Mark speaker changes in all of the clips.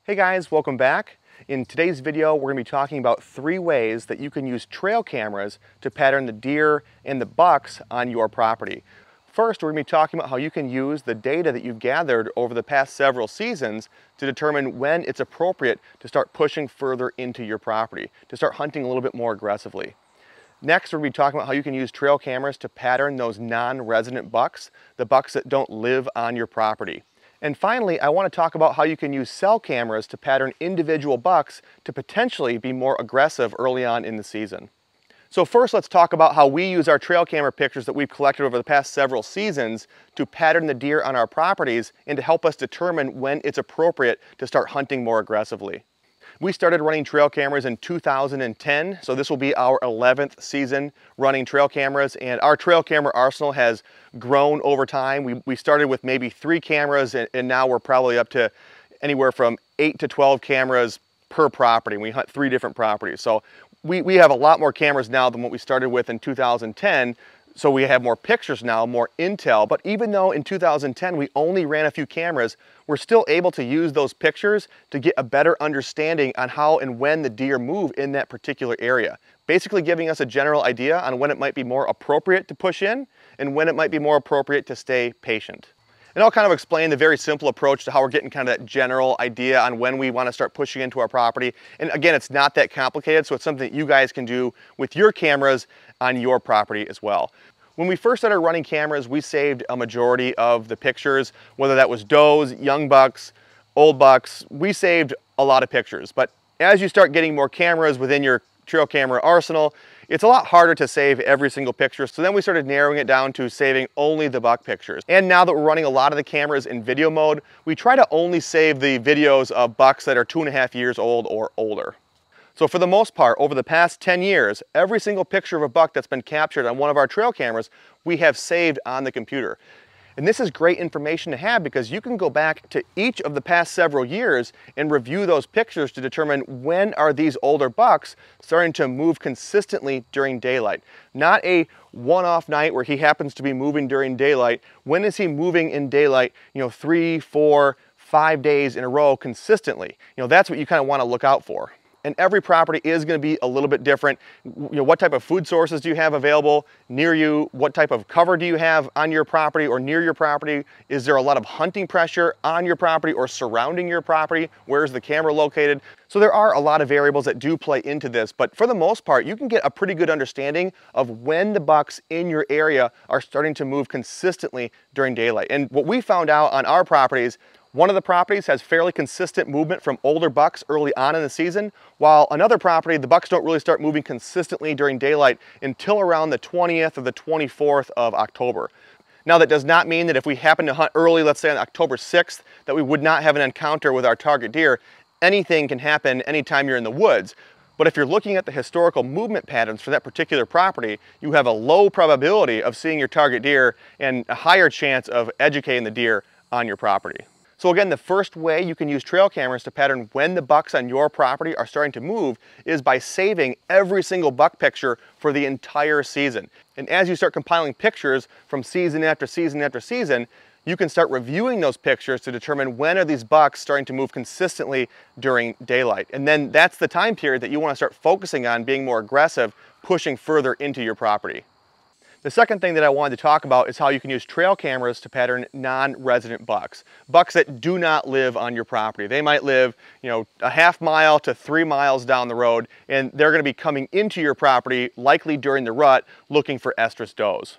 Speaker 1: Hey guys, welcome back. In today's video, we're going to be talking about 3 ways that you can use trail cameras to pattern the deer and the bucks on your property. First, we're going to be talking about how you can use the data that you've gathered over the past several seasons to determine when it's appropriate to start pushing further into your property, to start hunting a little bit more aggressively. Next, we're going to be talking about how you can use trail cameras to pattern those non-resident bucks, the bucks that don't live on your property. And finally, I want to talk about how you can use cell cameras to pattern individual bucks to potentially be more aggressive early on in the season. So first, let's talk about how we use our trail camera pictures that we've collected over the past several seasons to pattern the deer on our properties and to help us determine when it's appropriate to start hunting more aggressively. We started running trail cameras in 2010, so this will be our 11th season running trail cameras, and our trail camera arsenal has grown over time. We started with maybe 3 cameras, and now we're probably up to anywhere from 8 to 12 cameras per property. We hunt 3 different properties, so we have a lot more cameras now than what we started with in 2010. So we have more pictures now, more intel, but even though in 2010 we only ran a few cameras, we're still able to use those pictures to get a better understanding on how and when the deer move in that particular area. Basically giving us a general idea on when it might be more appropriate to push in and when it might be more appropriate to stay patient. And I'll kind of explain the very simple approach to how we're getting kind of that general idea on when we want to start pushing into our property. And again, it's not that complicated, so it's something that you guys can do with your cameras on your property as well. When we first started running cameras, we saved a majority of the pictures, whether that was does, young bucks, old bucks. We saved a lot of pictures, but as you start getting more cameras within your trail camera arsenal, it's a lot harder to save every single picture. So then we started narrowing it down to saving only the buck pictures. And now that we're running a lot of the cameras in video mode, we try to only save the videos of bucks that are 2.5 years old or older. So for the most part, over the past 10 years, every single picture of a buck that's been captured on one of our trail cameras, we have saved on the computer. And this is great information to have because you can go back to each of the past several years and review those pictures to determine when are these older bucks starting to move consistently during daylight. Not a one-off night where he happens to be moving during daylight. When is he moving in daylight, 3, 4, 5 days in a row consistently? That's what you kind of want to look out for. And every property is going to be a little bit different. What type of food sources do you have available near you? What type of cover do you have on your property or near your property? Is there a lot of hunting pressure on your property or surrounding your property? Where is the camera located? So there are a lot of variables that do play into this, but for the most part, you can get a pretty good understanding of when the bucks in your area are starting to move consistently during daylight. And what we found out on our properties, one of the properties has fairly consistent movement from older bucks early on in the season, while another property, the bucks don't really start moving consistently during daylight until around the 20th or the 24th of October. Now, that does not mean that if we happen to hunt early, let's say on October 6th, that we would not have an encounter with our target deer. Anything can happen anytime you're in the woods. But if you're looking at the historical movement patterns for that particular property, you have a low probability of seeing your target deer and a higher chance of educating the deer on your property. So again, the first way you can use trail cameras to pattern when the bucks on your property are starting to move is by saving every single buck picture for the entire season. And as you start compiling pictures from season after season after season, you can start reviewing those pictures to determine when are these bucks starting to move consistently during daylight. And then that's the time period that you want to start focusing on being more aggressive, pushing further into your property. The second thing that I wanted to talk about is how you can use trail cameras to pattern non-resident bucks. Bucks that do not live on your property. They might live, a half mile to 3 miles down the road, and they're going to be coming into your property, likely during the rut, looking for estrus does.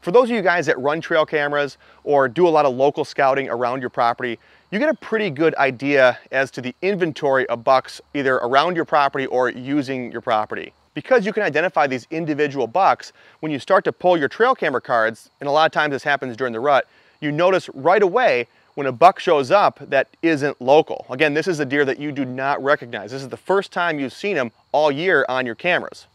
Speaker 1: For those of you guys that run trail cameras or do a lot of local scouting around your property, you get a pretty good idea as to the inventory of bucks either around your property or using your property. Because you can identify these individual bucks, when you start to pull your trail camera cards, and a lot of times this happens during the rut, you notice right away when a buck shows up that isn't local. Again, this is a deer that you do not recognize. This is the first time you've seen him all year on your cameras.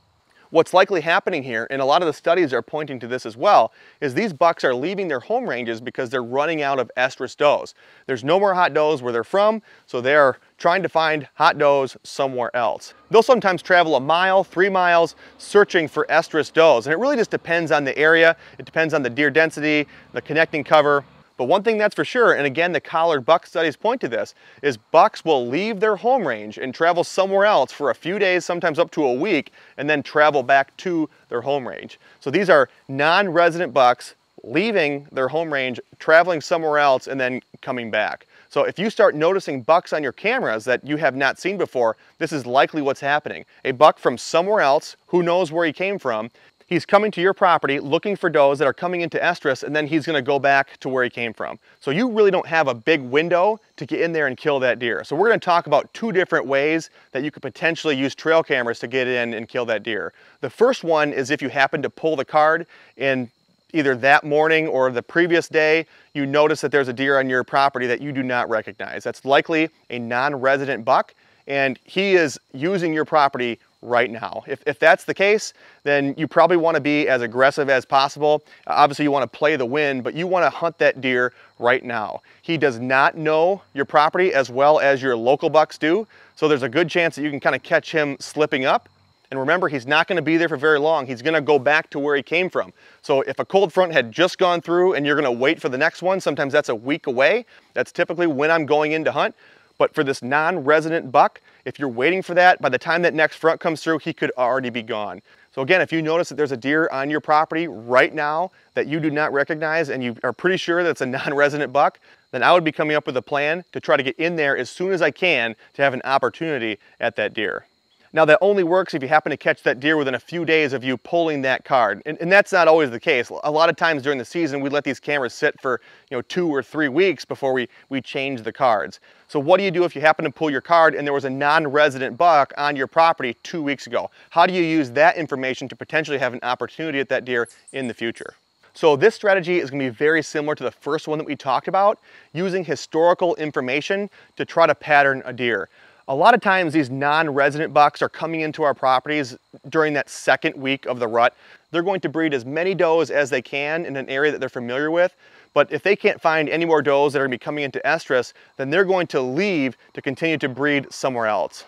Speaker 1: What's likely happening here, and a lot of the studies are pointing to this as well, is these bucks are leaving their home ranges because they're running out of estrus does. There's no more hot does where they're from, so they're trying to find hot does somewhere else. They'll sometimes travel 1 mile, 3 miles, searching for estrus does, and it really just depends on the area. It depends on the deer density, the connecting cover. But one thing that's for sure, and again the collared buck studies point to this, is bucks will leave their home range and travel somewhere else for a few days, sometimes up to a week, and then travel back to their home range. So these are non-resident bucks leaving their home range, traveling somewhere else, and then coming back. So if you start noticing bucks on your cameras that you have not seen before, this is likely what's happening. A buck from somewhere else, who knows where he came from, he's coming to your property looking for does that are coming into estrus, and then he's gonna go back to where he came from. So you really don't have a big window to get in there and kill that deer. So we're gonna talk about two different ways that you could potentially use trail cameras to get in and kill that deer. The first one is if you happen to pull the card and either that morning or the previous day, you notice that there's a deer on your property that you do not recognize. That's likely a non-resident buck, and he is using your property right now. If that's the case, then you probably want to be as aggressive as possible. Obviously you want to play the wind, but you want to hunt that deer right now. He does not know your property as well as your local bucks do, so there's a good chance that you can kind of catch him slipping up. And remember, he's not going to be there for very long. He's going to go back to where he came from. So if a cold front had just gone through and you're going to wait for the next one, sometimes that's a week away. That's typically when I'm going in to hunt. But for this non-resident buck, if you're waiting for that, by the time that next front comes through, he could already be gone. So again, if you notice that there's a deer on your property right now that you do not recognize and you are pretty sure that it's a non-resident buck, then I would be coming up with a plan to try to get in there as soon as I can to have an opportunity at that deer. Now that only works if you happen to catch that deer within a few days of you pulling that card. And that's not always the case. A lot of times during the season, we let these cameras sit for 2 or 3 weeks before we change the cards. So what do you do if you happen to pull your card and there was a non-resident buck on your property 2 weeks ago? How do you use that information to potentially have an opportunity at that deer in the future? So this strategy is going to be very similar to the first one that we talked about, using historical information to try to pattern a deer. A lot of times these non-resident bucks are coming into our properties during that second week of the rut. They're going to breed as many does as they can in an area that they're familiar with, but if they can't find any more does that are going to be coming into estrus, then they're going to leave to continue to breed somewhere else.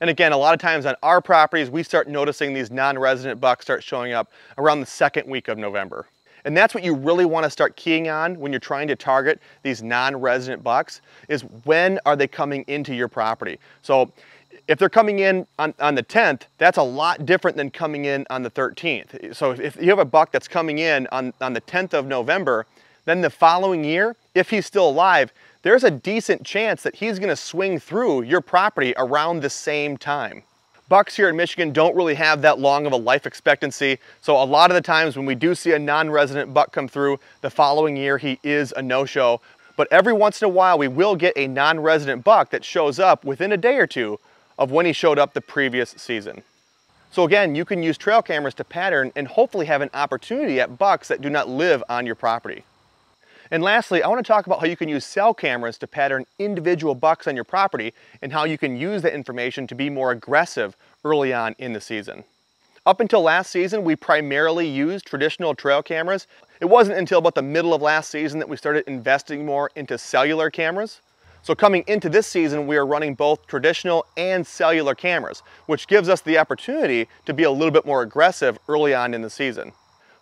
Speaker 1: And again, a lot of times on our properties, we start noticing these non-resident bucks start showing up around the second week of November. And that's what you really want to start keying on when you're trying to target these non-resident bucks, is when are they coming into your property. So if they're coming in on the 10th, that's a lot different than coming in on the 13th. So if you have a buck that's coming in on the 10th of November, then the following year, if he's still alive, there's a decent chance that he's going to swing through your property around the same time. Bucks here in Michigan don't really have that long of a life expectancy, so a lot of the times when we do see a non-resident buck come through, the following year he is a no-show. But every once in a while we will get a non-resident buck that shows up within a day or two of when he showed up the previous season. So again, you can use trail cameras to pattern and hopefully have an opportunity at bucks that do not live on your property. And lastly, I want to talk about how you can use cell cameras to pattern individual bucks on your property and how you can use that information to be more aggressive early on in the season. Up until last season, we primarily used traditional trail cameras. It wasn't until about the middle of last season that we started investing more into cellular cameras. So coming into this season, we are running both traditional and cellular cameras, which gives us the opportunity to be a little bit more aggressive early on in the season.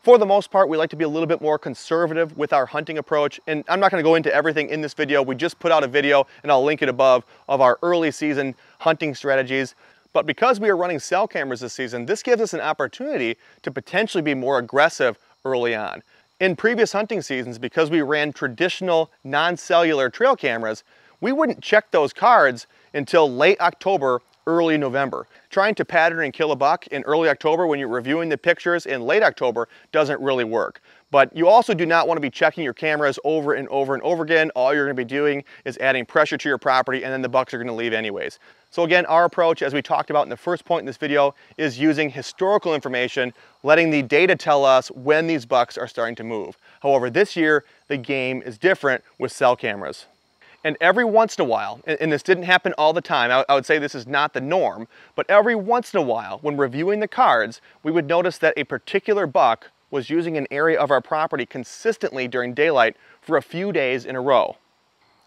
Speaker 1: For the most part, we like to be a little bit more conservative with our hunting approach, and I'm not going to go into everything in this video. We just put out a video, and I'll link it above, of our early season hunting strategies. But because we are running cell cameras this season, this gives us an opportunity to potentially be more aggressive early on. In previous hunting seasons, because we ran traditional non-cellular trail cameras, we wouldn't check those cards until late October, early November. Trying to pattern and kill a buck in early October when you're reviewing the pictures in late October doesn't really work. But you also do not want to be checking your cameras over and over and over again. All you're going to be doing is adding pressure to your property, and then the bucks are going to leave anyways. So again, our approach, as we talked about in the first point in this video, is using historical information, letting the data tell us when these bucks are starting to move. However, this year, the game is different with cell cameras. And every once in a while, and this didn't happen all the time, I would say this is not the norm, but every once in a while, when reviewing the cards, we would notice that a particular buck was using an area of our property consistently during daylight for a few days in a row.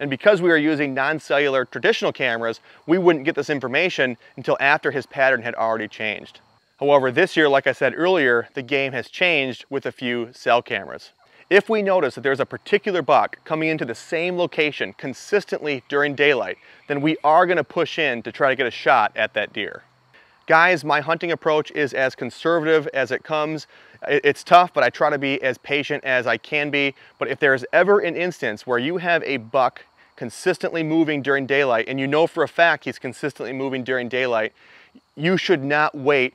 Speaker 1: And because we were using non-cellular traditional cameras, we wouldn't get this information until after his pattern had already changed. However, this year, like I said earlier, the game has changed with a few cell cameras. If we notice that there's a particular buck coming into the same location consistently during daylight, then we are going to push in to try to get a shot at that deer. Guys, my hunting approach is as conservative as it comes. It's tough, but I try to be as patient as I can be. But if there's ever an instance where you have a buck consistently moving during daylight, and you know for a fact he's consistently moving during daylight, you should not wait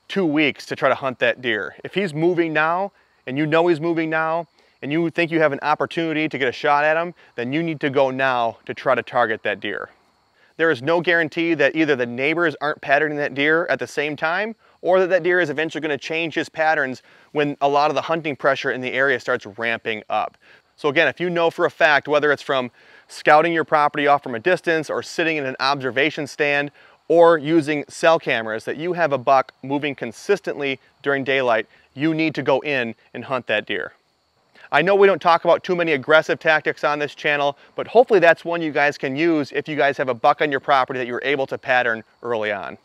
Speaker 1: 2 weeks to try to hunt that deer. If he's moving now, and you know he's moving now, and you think you have an opportunity to get a shot at him, then you need to go now to try to target that deer. There is no guarantee that either the neighbors aren't patterning that deer at the same time, or that that deer is eventually going to change his patterns when a lot of the hunting pressure in the area starts ramping up. So again, if you know for a fact, whether it's from scouting your property off from a distance or sitting in an observation stand or using cell cameras, that you have a buck moving consistently during daylight, you need to go in and hunt that deer. I know we don't talk about too many aggressive tactics on this channel, but hopefully that's one you guys can use if you guys have a buck on your property that you're able to pattern early on.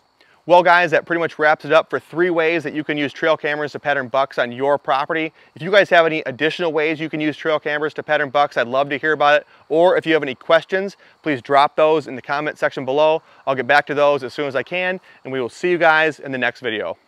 Speaker 1: Well guys, that pretty much wraps it up for 3 ways that you can use trail cameras to pattern bucks on your property. If you guys have any additional ways you can use trail cameras to pattern bucks, I'd love to hear about it. Or if you have any questions, please drop those in the comment section below. I'll get back to those as soon as I can, and we will see you guys in the next video.